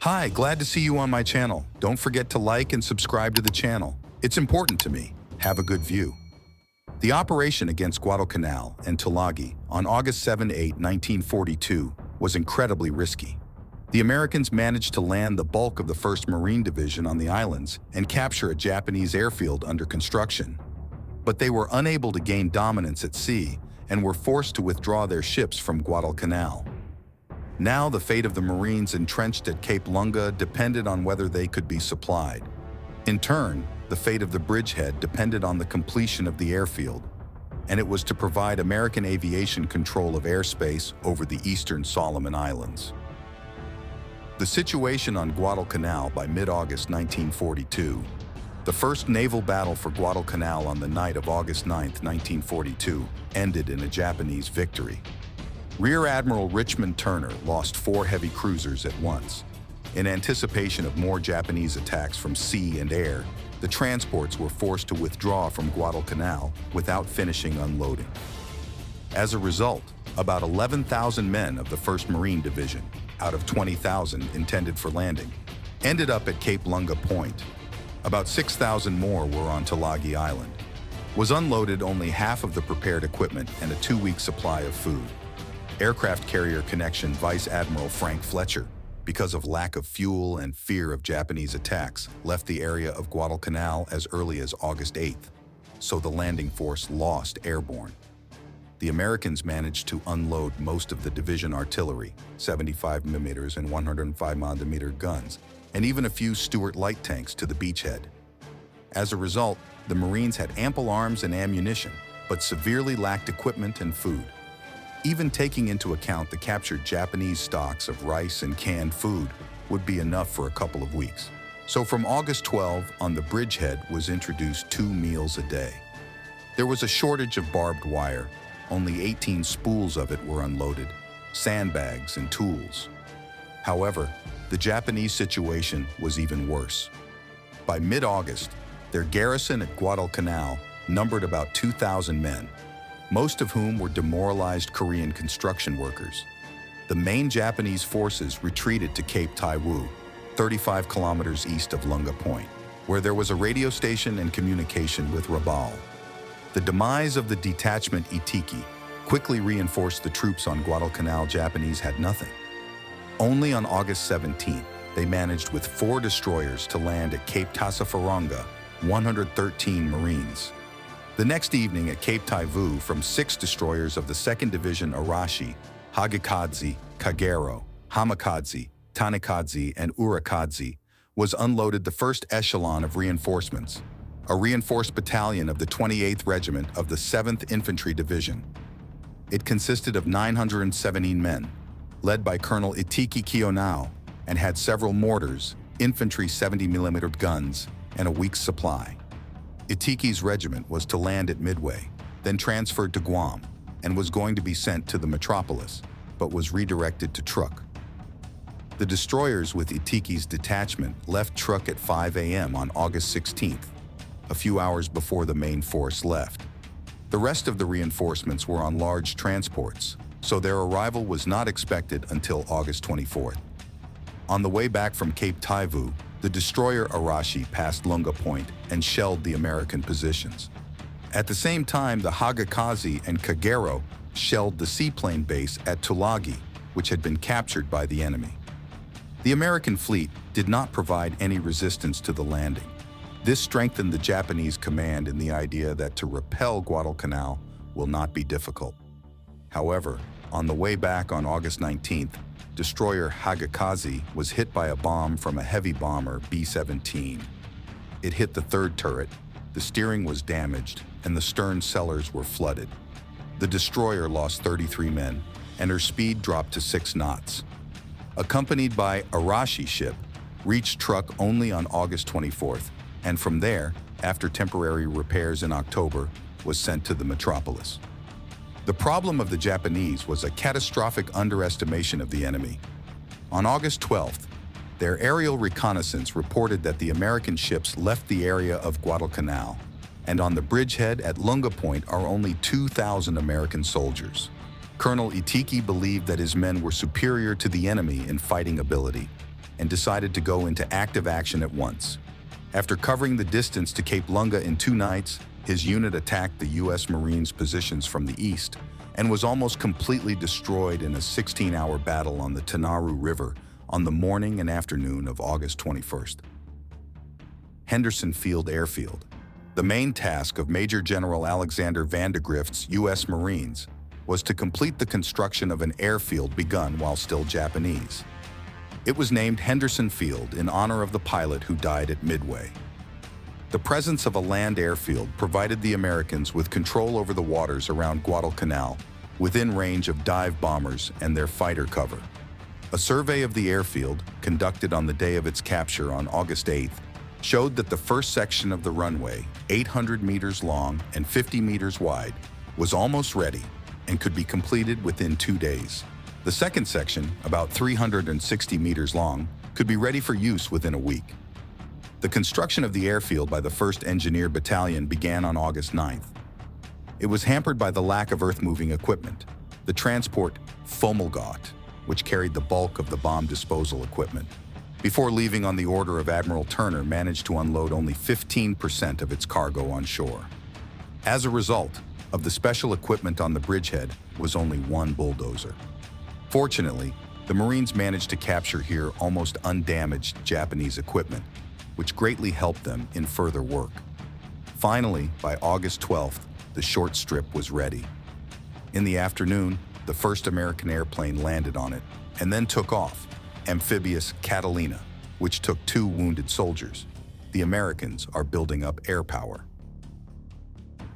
Hi, glad to see you on my channel. Don't forget to like and subscribe to the channel. It's important to me. Have a good view. The operation against Guadalcanal and Tulagi on August 7-8, 1942 was incredibly risky. The Americans managed to land the bulk of the 1st Marine Division on the islands and capture a Japanese airfield under construction. But they were unable to gain dominance at sea and were forced to withdraw their ships from Guadalcanal. Now the fate of the Marines entrenched at Cape Lunga depended on whether they could be supplied. In turn, the fate of the bridgehead depended on the completion of the airfield, and it was to provide American aviation control of airspace over the eastern Solomon Islands. The situation on Guadalcanal by mid-August 1942. The first naval battle for Guadalcanal on the night of August 9, 1942, ended in a Japanese victory. Rear Admiral Richmond Turner lost 4 heavy cruisers at once. In anticipation of more Japanese attacks from sea and air, the transports were forced to withdraw from Guadalcanal without finishing unloading. As a result, about 11,000 men of the 1st Marine Division, out of 20,000 intended for landing, ended up at Cape Lunga Point. About 6,000 more were on Tulagi Island. Was unloaded only half of the prepared equipment and a 2-week supply of food. Aircraft carrier connection Vice Admiral Frank Fletcher, because of lack of fuel and fear of Japanese attacks, left the area of Guadalcanal as early as August 8th, so the landing force lost airborne. The Americans managed to unload most of the division artillery, 75mm and 105mm guns, and even a few Stuart light tanks to the beachhead. As a result, the Marines had ample arms and ammunition, but severely lacked equipment and food. Even taking into account the captured Japanese stocks of rice and canned food would be enough for a couple of weeks. So from August 12 on, the bridgehead was introduced 2 meals a day. There was a shortage of barbed wire. Only 18 spools of it were unloaded, sandbags and tools. However, the Japanese situation was even worse. By mid-August, their garrison at Guadalcanal numbered about 2,000 men, most of whom were demoralized Korean construction workers. The main Japanese forces retreated to Cape Taiwu, 35 kilometers east of Lunga Point, where there was a radio station and communication with Rabaul. The demise of the detachment Itiki quickly reinforced the troops on Guadalcanal. Japanese had nothing. Only on August 17th, they managed with 4 destroyers to land at Cape Tasafaranga, 113 Marines. The next evening at Cape Taiwu, from 6 destroyers of the 2nd Division Arashi, Hagakadze, Kagero, Hamakadze, Tanakadze, and Urakadze, was unloaded the first echelon of reinforcements, a reinforced battalion of the 28th Regiment of the 7th Infantry Division. It consisted of 917 men, led by Colonel Itiki Kiyonao, and had several mortars, infantry 70mm guns, and a week's supply. Itiki's regiment was to land at Midway, then transferred to Guam, and was going to be sent to the metropolis, but was redirected to Truk. The destroyers with Itiki's detachment left Truk at 5 a.m. on August 16th, a few hours before the main force left. The rest of the reinforcements were on large transports, so their arrival was not expected until August 24th. On the way back from Cape Taiwu, the destroyer Arashi passed Lunga Point and shelled the American positions. At the same time, the Hagakadze and Kagero shelled the seaplane base at Tulagi, which had been captured by the enemy. The American fleet did not provide any resistance to the landing. This strengthened the Japanese command in the idea that to repel Guadalcanal will not be difficult. However, on the way back on August 19th, destroyer Hagakadze was hit by a bomb from a heavy bomber B-17. It hit the 3rd turret, the steering was damaged, and the stern cellars were flooded. The destroyer lost 33 men, and her speed dropped to 6 knots. Accompanied by Arashi ship, reached Truk only on August 24th, and from there, after temporary repairs in October, was sent to the metropolis. The problem of the Japanese was a catastrophic underestimation of the enemy. On August 12th, their aerial reconnaissance reported that the American ships left the area of Guadalcanal, and on the bridgehead at Lunga Point are only 2,000 American soldiers. Colonel Itiki believed that his men were superior to the enemy in fighting ability. and decided to go into active action at once. After covering the distance to Cape Lunga in 2 nights, his unit attacked the U.S. Marines' positions from the east and was almost completely destroyed in a 16-hour battle on the Tanaru River on the morning and afternoon of August 21st. Henderson Field Airfield. The main task of Major General Alexander Vandegrift's U.S. Marines was to complete the construction of an airfield begun while still Japanese. It was named Henderson Field in honor of the pilot who died at Midway. The presence of a land airfield provided the Americans with control over the waters around Guadalcanal, within range of dive bombers and their fighter cover. A survey of the airfield, conducted on the day of its capture on August 8th, showed that the first section of the runway, 800 meters long and 50 meters wide, was almost ready and could be completed within 2 days. The second section, about 360 meters long, could be ready for use within a week. The construction of the airfield by the 1st Engineer Battalion began on August 9th. It was hampered by the lack of earth-moving equipment. The transport Fomalhaut, which carried the bulk of the bomb disposal equipment, before leaving on the order of Admiral Turner, managed to unload only 15% of its cargo on shore. As a result, of the special equipment on the bridgehead was only 1 bulldozer. Fortunately, the Marines managed to capture here almost undamaged Japanese equipment, which greatly helped them in further work. Finally, by August 12th, the short strip was ready. In the afternoon, the first American airplane landed on it and then took off, amphibious Catalina, which took 2 wounded soldiers. The Americans are building up air power.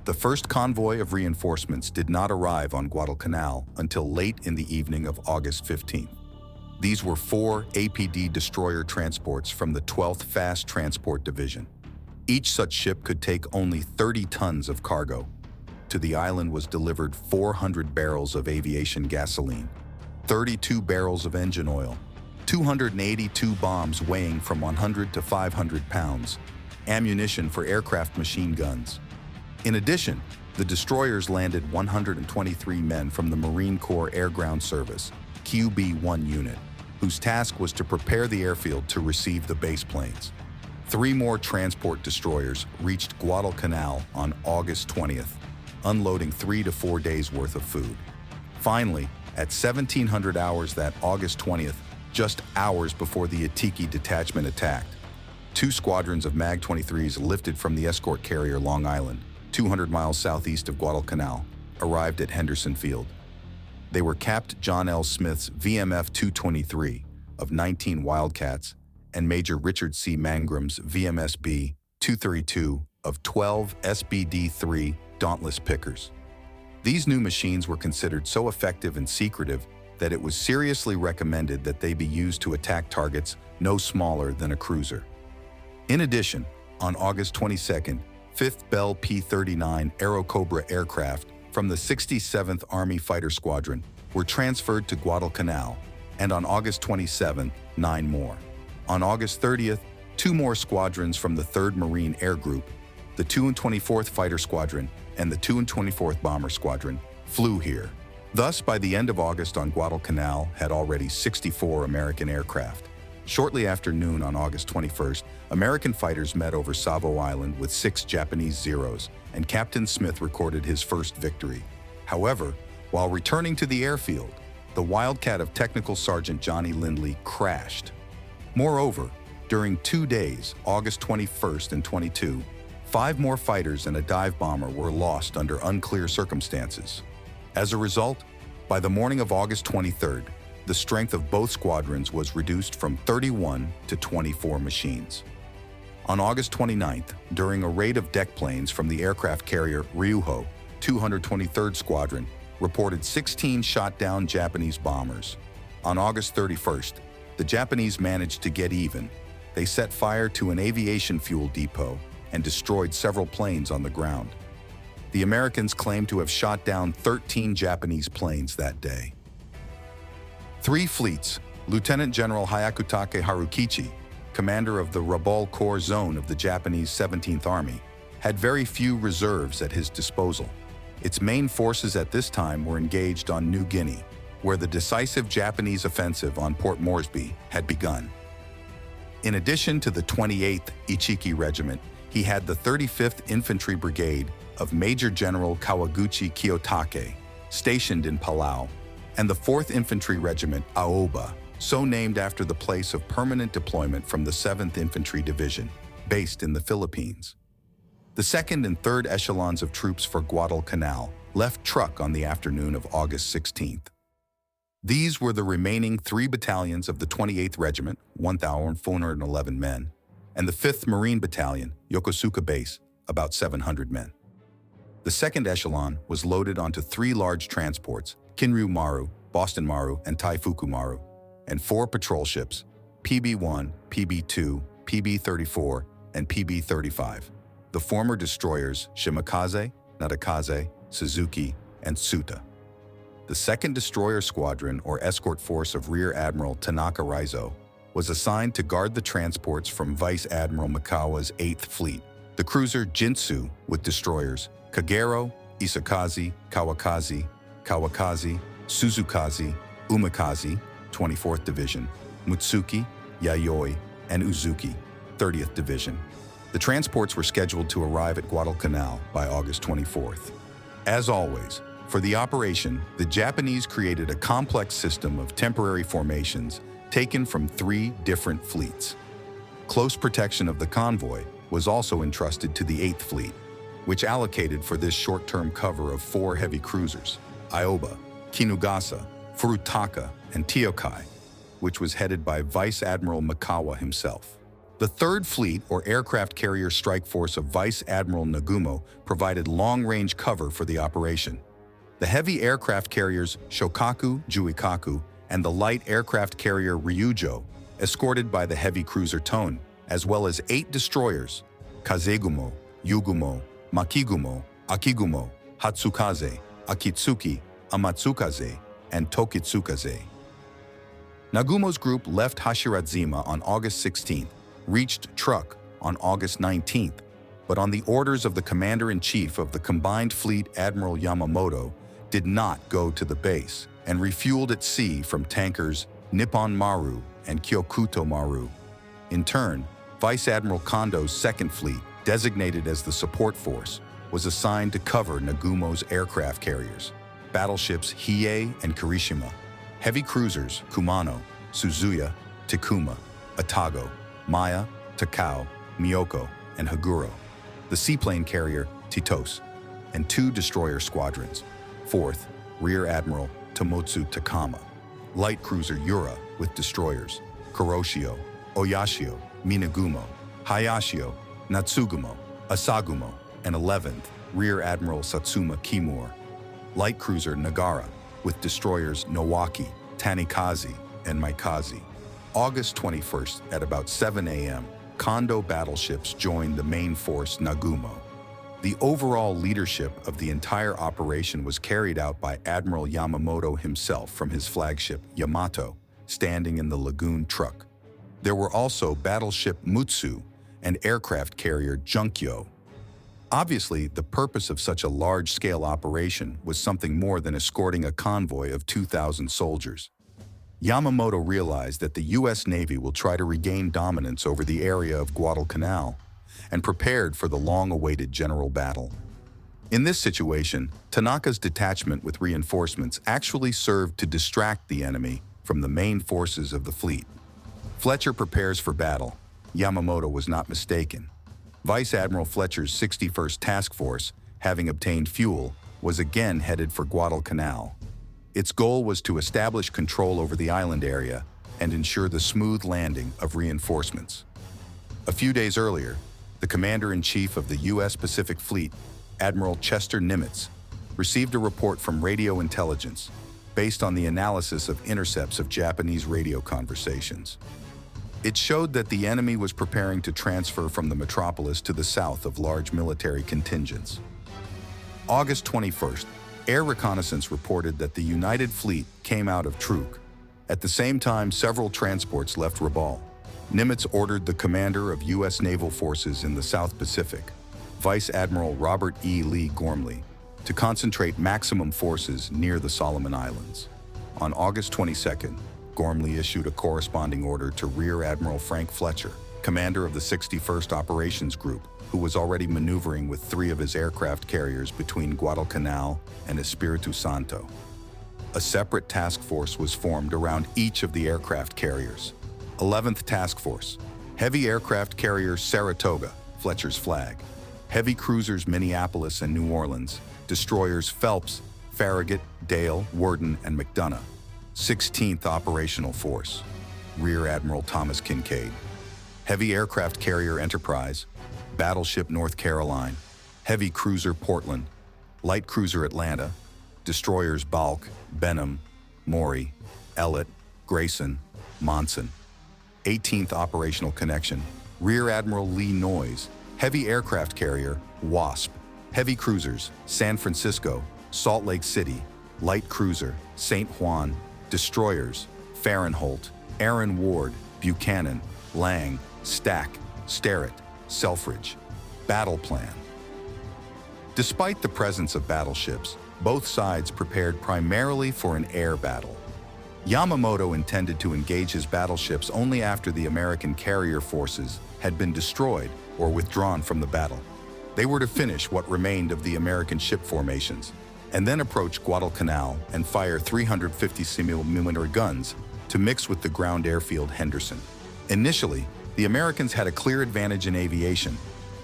The first convoy of reinforcements did not arrive on Guadalcanal until late in the evening of August 15th. These were 4 APD destroyer transports from the 12th Fast Transport Division. Each such ship could take only 30 tons of cargo. To the island was delivered 400 barrels of aviation gasoline, 32 barrels of engine oil, 282 bombs weighing from 100 to 500 pounds, ammunition for aircraft machine guns. In addition, the destroyers landed 123 men from the Marine Corps Air Ground Service, QB-1 unit, whose task was to prepare the airfield to receive the base planes. 3 more transport destroyers reached Guadalcanal on August 20th, unloading 3 to 4 days' worth of food. Finally, at 1700 hours that August 20th, just hours before the Atiki detachment attacked, 2 squadrons of MAG-23s lifted from the escort carrier Long Island, 200 miles southeast of Guadalcanal, arrived at Henderson Field. They were Capt. John L. Smith's VMF 223 of 19 Wildcats and Major Richard C. Mangram's VMSB 232 of 12 SBD-3 Dauntless Pickers. These new machines were considered so effective and secretive that it was seriously recommended that they be used to attack targets no smaller than a cruiser. In addition, on August 22nd, 5th Bell P-39 Aerocobra aircraft from the 67th Army Fighter Squadron were transferred to Guadalcanal, and on August 27th, 9 more. On August 30th, 2 more squadrons from the 3rd Marine Air Group, the 224th Fighter Squadron and the 224th Bomber Squadron, flew here. Thus, by the end of August on Guadalcanal had already 64 American aircraft. Shortly after noon on August 21st, American fighters met over Savo Island with 6 Japanese Zeros, and Captain Smith recorded his first victory. However, while returning to the airfield, the Wildcat of Technical Sergeant Johnny Lindley crashed. Moreover, during 2 days, August 21st and 22, 5 more fighters and a dive bomber were lost under unclear circumstances. As a result, by the morning of August 23rd, the strength of both squadrons was reduced from 31 to 24 machines. On August 29th, during a raid of deck planes from the aircraft carrier Ryuho, 223rd Squadron reported 16 shot-down Japanese bombers. On August 31st, the Japanese managed to get even. They set fire to an aviation fuel depot and destroyed several planes on the ground. The Americans claimed to have shot down 13 Japanese planes that day. 3 fleets, Lieutenant General Hyakutake Harukichi, commander of the Rabaul Corps Zone of the Japanese 17th Army, had very few reserves at his disposal. Its main forces at this time were engaged on New Guinea, where the decisive Japanese offensive on Port Moresby had begun. In addition to the 28th Ichiki Regiment, he had the 35th Infantry Brigade of Major General Kawaguchi Kiyotake, stationed in Palau, and the 4th Infantry Regiment Aoba, so named after the place of permanent deployment from the 7th Infantry Division, based in the Philippines. The 2nd and 3rd echelons of troops for Guadalcanal left Truk on the afternoon of August 16th. These were the remaining 3 battalions of the 28th Regiment, 1,411 men, and the 5th Marine Battalion, Yokosuka Base, about 700 men. The 2nd echelon was loaded onto 3 large transports, Kinryu Maru, Boston Maru, and Taifuku Maru, and 4 patrol ships, PB-1, PB-2, PB-34, and PB-35. The former destroyers Shimakaze, Nadakaze, Suzuki, and Tsuta. The 2nd Destroyer Squadron, or escort force of Rear Admiral Tanaka Raizo, was assigned to guard the transports from Vice Admiral Mikawa's 8th Fleet. The cruiser Jintsu, with destroyers Kagero, Isakaze, Kawakaze, Suzukaze, Umikaze, 24th Division, Mutsuki, Yayoi, and Uzuki, 30th Division. The transports were scheduled to arrive at Guadalcanal by August 24th. As always, for the operation, the Japanese created a complex system of temporary formations taken from 3 different fleets. Close protection of the convoy was also entrusted to the 8th Fleet, which allocated for this short-term cover of 4 heavy cruisers, Aoba, Kinugasa, Furutaka, and Tiokai, which was headed by Vice Admiral Mikawa himself. The 3rd Fleet, or aircraft carrier strike force of Vice Admiral Nagumo, provided long-range cover for the operation. The heavy aircraft carriers Shokaku, Juikaku, and the light aircraft carrier Ryujo, escorted by the heavy cruiser Tone, as well as 8 destroyers, Kazegumo, Yugumo, Makigumo, Akigumo, Hatsukaze, Akitsuki, Amatsukaze, and Tokitsukaze. Nagumo's group left Hashiradzima on August 16th, reached Truk on August 19th, but on the orders of the Commander-in-Chief of the Combined Fleet, Admiral Yamamoto, did not go to the base and refueled at sea from tankers Nippon Maru and Kyokuto Maru. In turn, Vice Admiral Kondo's 2nd Fleet, designated as the support force, was assigned to cover Nagumo's aircraft carriers, battleships Hiei and Kirishima, heavy cruisers Kumano, Suzuya, Takuma, Atago, Maya, Takao, Miyoko, and Haguro, the seaplane carrier Titos, and 2 destroyer squadrons, 4th Rear Admiral Tomotsu Takama, light cruiser Yura with destroyers Kuroshio, Oyashio, Minagumo, Hayashio, Natsugumo, Asagumo, and 11th Rear Admiral Satsuma Kimura, light cruiser Nagara with destroyers Nowaki, Tanikaze, and Maikaze. August 21st at about 7 a.m., Kondo battleships joined the main force Nagumo. The overall leadership of the entire operation was carried out by Admiral Yamamoto himself from his flagship Yamato, standing in the lagoon Truk. There were also battleship Mutsu and aircraft carrier Junkyo. Obviously, the purpose of such a large-scale operation was something more than escorting a convoy of 2,000 soldiers. Yamamoto realized that the U.S. Navy will try to regain dominance over the area of Guadalcanal and prepared for the long-awaited general battle. In this situation, Tanaka's detachment with reinforcements actually served to distract the enemy from the main forces of the fleet. Fletcher prepares for battle. Yamamoto was not mistaken. Vice Admiral Fletcher's 61st Task Force, having obtained fuel, was again headed for Guadalcanal. Its goal was to establish control over the island area and ensure the smooth landing of reinforcements. A few days earlier, the Commander-in-Chief of the U.S. Pacific Fleet, Admiral Chester Nimitz, received a report from radio intelligence based on the analysis of intercepts of Japanese radio conversations. It showed that the enemy was preparing to transfer from the metropolis to the south of large military contingents. August 21st, air reconnaissance reported that the United Fleet came out of Truk. At the same time, several transports left Rabaul. Nimitz ordered the commander of U.S. naval forces in the South Pacific, Vice Admiral Robert E. Lee Gormley, to concentrate maximum forces near the Solomon Islands. On August 22nd, Gormley issued a corresponding order to Rear Admiral Frank Fletcher, commander of the 61st Operations Group, who was already maneuvering with 3 of his aircraft carriers between Guadalcanal and Espiritu Santo. A separate task force was formed around each of the aircraft carriers. 11th Task Force. Heavy aircraft carrier Saratoga, Fletcher's flag. Heavy cruisers Minneapolis and New Orleans. Destroyers Phelps, Farragut, Dale, Worden, and McDonough. 16th Operational Force. Rear Admiral Thomas Kincaid. Heavy aircraft carrier Enterprise. Battleship North Caroline. Heavy cruiser Portland. Light cruiser Atlanta. Destroyers Balk, Benham, Maury, Ellett, Grayson, Monson. 18th Operational Connection. Rear Admiral Lee Noyes. Heavy aircraft carrier Wasp. Heavy cruisers San Francisco, Salt Lake City. Light cruiser St. Juan. Destroyers Fahrenholt, Aaron Ward, Buchanan, Lang, Stack, Sterrett, Selfridge. Battle plan. Despite the presence of battleships, both sides prepared primarily for an air battle. Yamamoto intended to engage his battleships only after the American carrier forces had been destroyed or withdrawn from the battle. They were to finish what remained of the American ship formations, and then approach Guadalcanal and fire 350mm guns to mix with the ground airfield Henderson. Initially, the Americans had a clear advantage in aviation.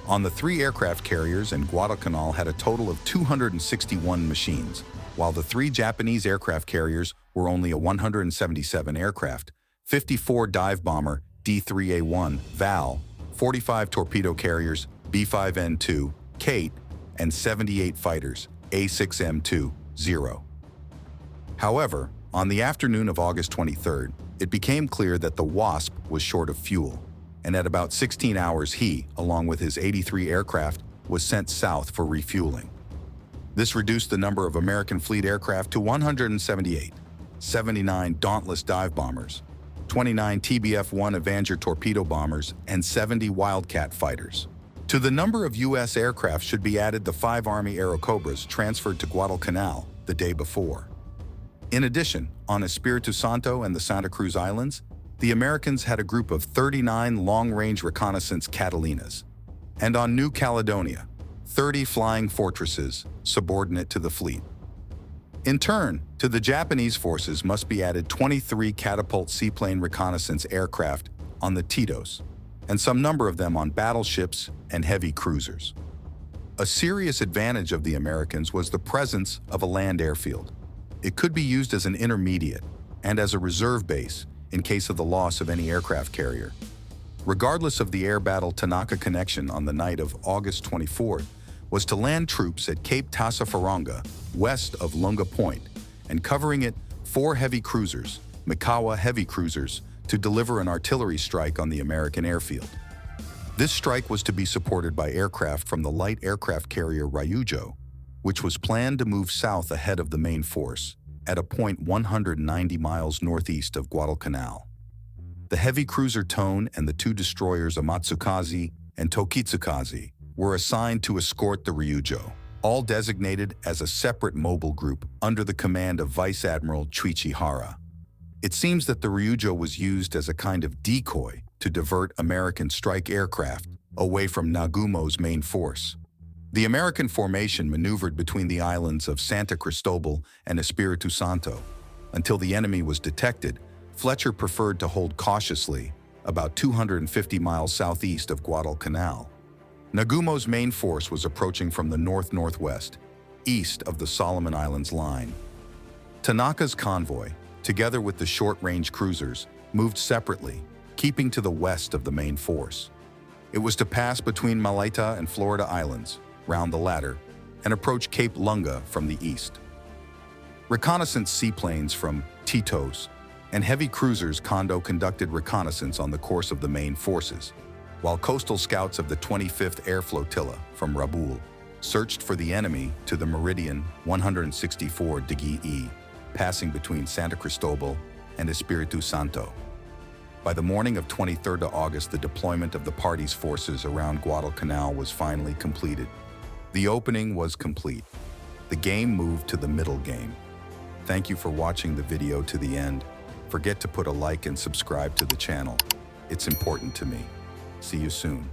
On the 3 aircraft carriers, and Guadalcanal had a total of 261 machines, while the 3 Japanese aircraft carriers were only a 177 aircraft, 54 dive bomber D-3A1 Val, 45 torpedo carriers B-5N2 Kate, and 78 fighters A-6M2 Zero. However, on the afternoon of August 23rd, it became clear that the Wasp was short of fuel, and at about 16 hours he, along with his 83 aircraft, was sent south for refueling. This reduced the number of American fleet aircraft to 178, 79 Dauntless dive bombers, 29 TBF-1 Avenger torpedo bombers, and 70 Wildcat fighters. To the number of U.S. aircraft should be added the 5 Army Airacobras transferred to Guadalcanal the day before. In addition, on Espiritu Santo and the Santa Cruz Islands, the Americans had a group of 39 long-range reconnaissance Catalinas, and on New Caledonia, 30 flying fortresses subordinate to the fleet. In turn, to the Japanese forces must be added 23 catapult seaplane reconnaissance aircraft on the Tito's, and some number of them on battleships and heavy cruisers. A serious advantage of the Americans was the presence of a land airfield. It could be used as an intermediate and as a reserve base in case of the loss of any aircraft carrier. Regardless of the air battle, Tanaka connection on the night of August 24th was to land troops at Cape Tasafaronga, west of Lunga Point, and covering it 4 heavy cruisers, Mikawa heavy cruisers, to deliver an artillery strike on the American airfield. This strike was to be supported by aircraft from the light aircraft carrier Ryujo, which was planned to move south ahead of the main force, at a point 190 miles northeast of Guadalcanal. The heavy cruiser Tone and the 2 destroyers Amatsukaze and Tokitsukaze were assigned to escort the Ryujo, all designated as a separate mobile group under the command of Vice Admiral Chuichihara. It seems that the Ryujo was used as a kind of decoy to divert American strike aircraft away from Nagumo's main force. The American formation maneuvered between the islands of Santa Cristobal and Espiritu Santo. Until the enemy was detected, Fletcher preferred to hold cautiously about 250 miles southeast of Guadalcanal. Nagumo's main force was approaching from the north-northwest, east of the Solomon Islands line. Tanaka's convoy, together with the short-range cruisers, moved separately, keeping to the west of the main force. It was to pass between Malaita and Florida Islands, round the latter, and approach Cape Lunga from the east. Reconnaissance seaplanes from Tito's and heavy cruisers Kondo conducted reconnaissance on the course of the main forces, while coastal scouts of the 25th Air Flotilla from Rabaul searched for the enemy to the meridian 164°E, passing between Santa Cristobal and Espiritu Santo. By the morning of 23rd August, the deployment of the party's forces around Guadalcanal was finally completed. The opening was complete. The game moved to the middle game. Thank you for watching the video to the end. forget to put a like and subscribe to the channel. It's important to me. See you soon.